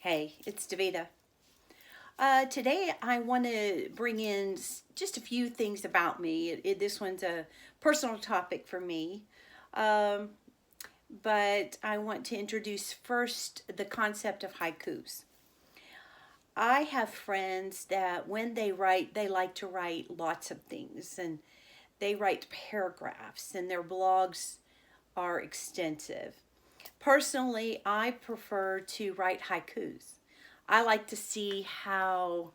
Hey, it's Davita. Today I want to bring in just a few things about me. This one's a personal topic for me, um, but I want to introduce first the concept of haikus. I have friends that when they write, they like to write lots of things, and they write paragraphs, and their blogs are extensive. Personally, I prefer to write haikus. I like to see how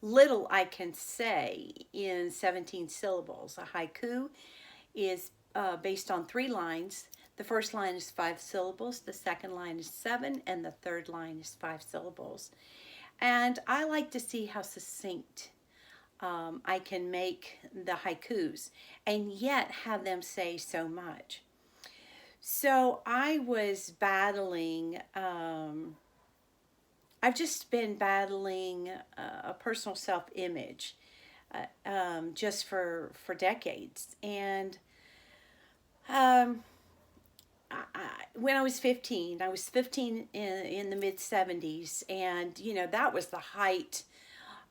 little I can say in 17 syllables. A haiku is based on 3 lines. The first line is 5 syllables, the second line is 7, and the third line is 5 syllables. And I like to see how succinct I can make the haikus and yet have them say so much. So I was battling, I've just been battling a personal self image just for decades. And um, when I was 15 in the mid 70s, and that was the height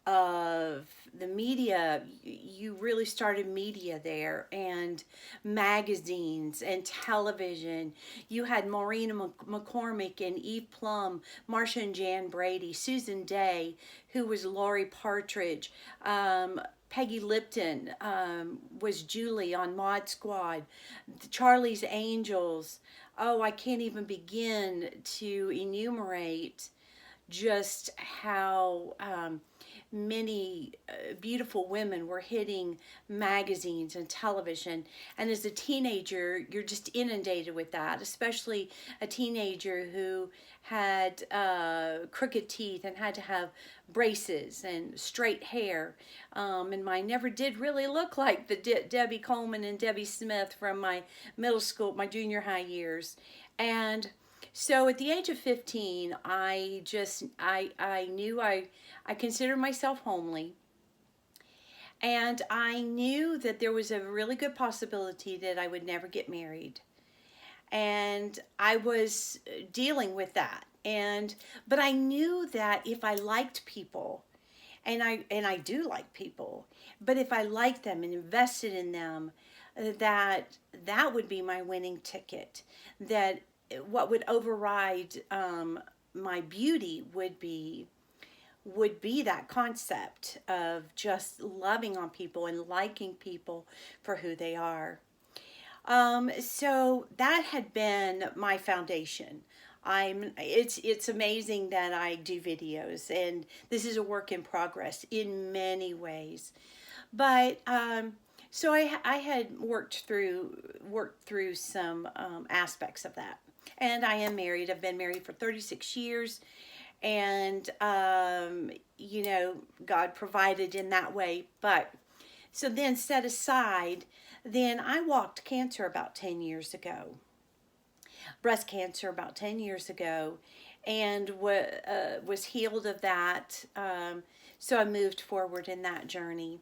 of the media. You really started media there, and magazines and television. You had Maureen McCormick and Eve Plum, Marsha and Jan Brady, Susan Day, who was Laurie Partridge, Peggy Lipton was Julie on Mod Squad, Charlie's Angels. Oh, I can't even begin to enumerate just how many beautiful women were hitting magazines and television. And as a teenager, you're just inundated with that, especially a teenager who had crooked teeth and had to have braces and straight hair. And mine never did really look like the Debbie Coleman and Debbie Smith from my middle school, my junior high years. And so at the age of 15, I knew I considered myself homely, and I knew that there was a really good possibility that I would never get married. And I was dealing with that. But I knew that if I liked people, and I do like people, but if I liked them and invested in them, that would be my winning ticket. That what would override my beauty would be that concept of just loving on people and liking people for who they are. So that had been my foundation. It's amazing that I do videos, and this is a work in progress in many ways. But so I had worked through some aspects of that, and I am married. I've been married for 36 years, and God provided in that way. But so then set aside, then I walked cancer about 10 years ago, breast cancer about 10 years ago, and was healed of that. So I moved forward in that journey.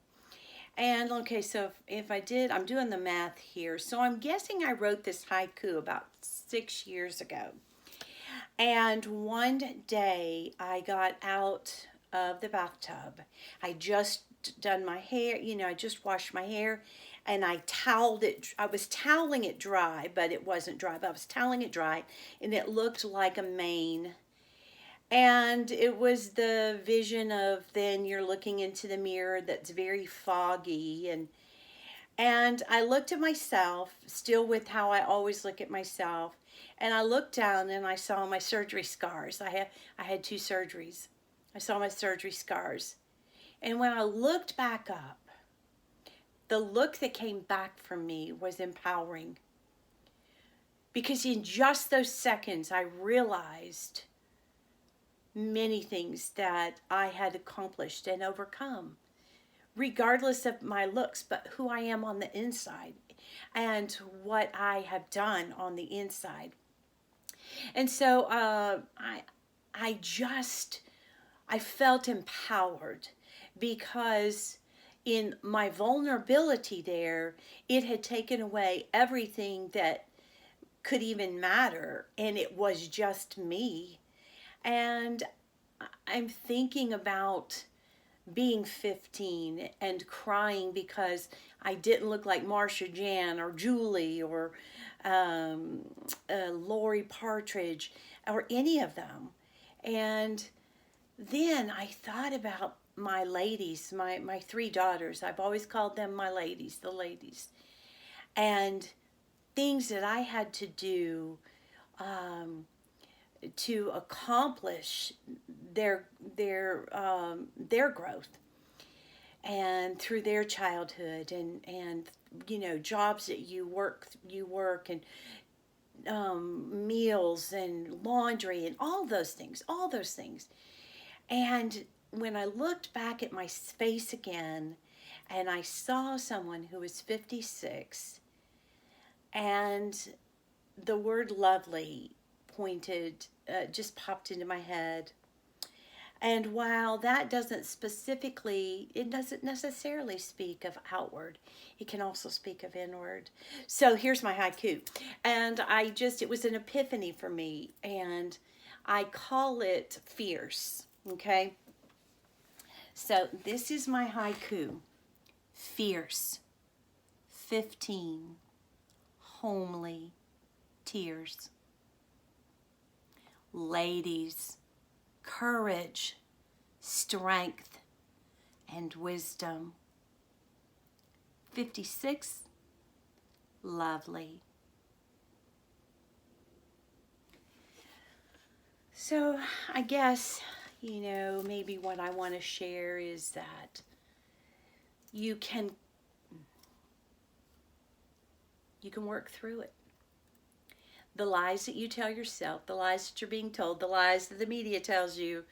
And okay, so if I did, I'm doing the math here. So I'm guessing I wrote this haiku about 6 years ago. And one day I got out of the bathtub. I just done my hair, I just washed my hair, and I toweled it. I was toweling it dry, but it wasn't dry, but I was toweling it dry, and it looked like a mane. And it was the vision of then you're looking into the mirror that's very foggy, and I looked at myself, still with how I always look at myself, and I looked down and I saw my surgery scars. I had 2 surgeries. I saw my surgery scars. And when I looked back up, the look that came back from me was empowering. Because in just those seconds, I realized many things that I had accomplished and overcome, regardless of my looks, but who I am on the inside and what I have done on the inside. And so I felt empowered because in my vulnerability there, it had taken away everything that could even matter, and it was just me. And I'm thinking about being 15 and crying because I didn't look like Marsha Jan or Julie or um, Lori Partridge or any of them. And then I thought about my ladies, my three daughters. I've always called them my ladies, the ladies. And things that I had to do um, to accomplish their their growth and through their childhood and jobs that you work and meals and laundry and all those things. And when I looked back at my face again and I saw someone who was 56, and the word lovely just popped into my head. And while that it doesn't necessarily speak of outward, it can also speak of inward. So here's my haiku. And it was an epiphany for me. And I call it fierce. Okay. So this is my haiku. Fierce, 15, homely, tears. Ladies, courage, strength, and wisdom. 56, lovely. So I guess, maybe what I want to share is that you can work through it. The lies that you tell yourself, the lies that you're being told, the lies that the media tells you,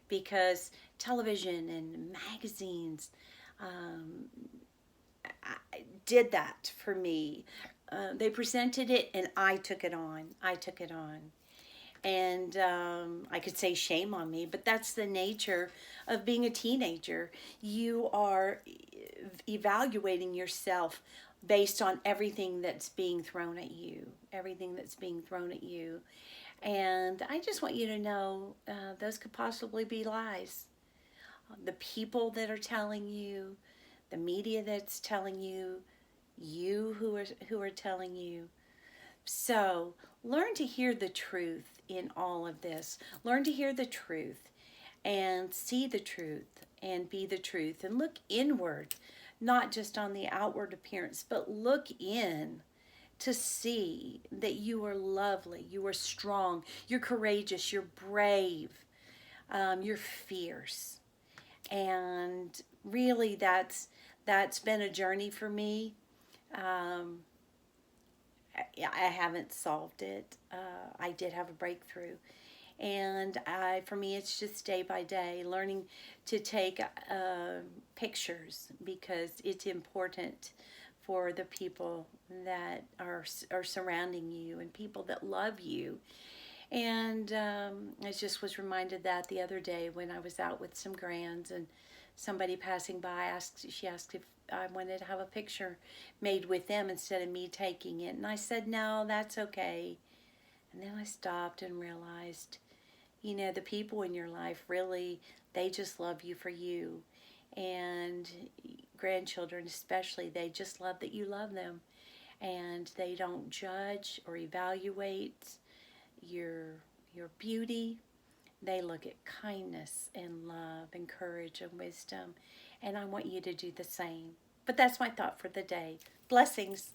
because television and magazines did that for me. They presented it and I took it on. And I could say shame on me, but that's the nature of being a teenager. You are evaluating yourself based on everything that's being thrown at you, And I just want you to know those could possibly be lies. The people that are telling you, the media that's telling you, who are telling you. So learn to hear the truth in all of this. Learn to hear the truth and see the truth and be the truth and look inward, not just on the outward appearance, but look in to see that you are lovely, you are strong, you're courageous, you're brave, you're fierce. And really that's been a journey for me. Um, I haven't solved it. I did have a breakthrough. And for me, it's just day by day learning to take pictures because it's important for the people that are surrounding you and people that love you. And I just was reminded that the other day when I was out with some grands and somebody passing by asked if I wanted to have a picture made with them instead of me taking it. And I said, no, that's okay. And then I stopped and realized, the people in your life really, they just love you for you. And grandchildren especially, they just love that you love them. And they don't judge or evaluate your beauty. They look at kindness and love and courage and wisdom. And I want you to do the same. But that's my thought for the day. Blessings.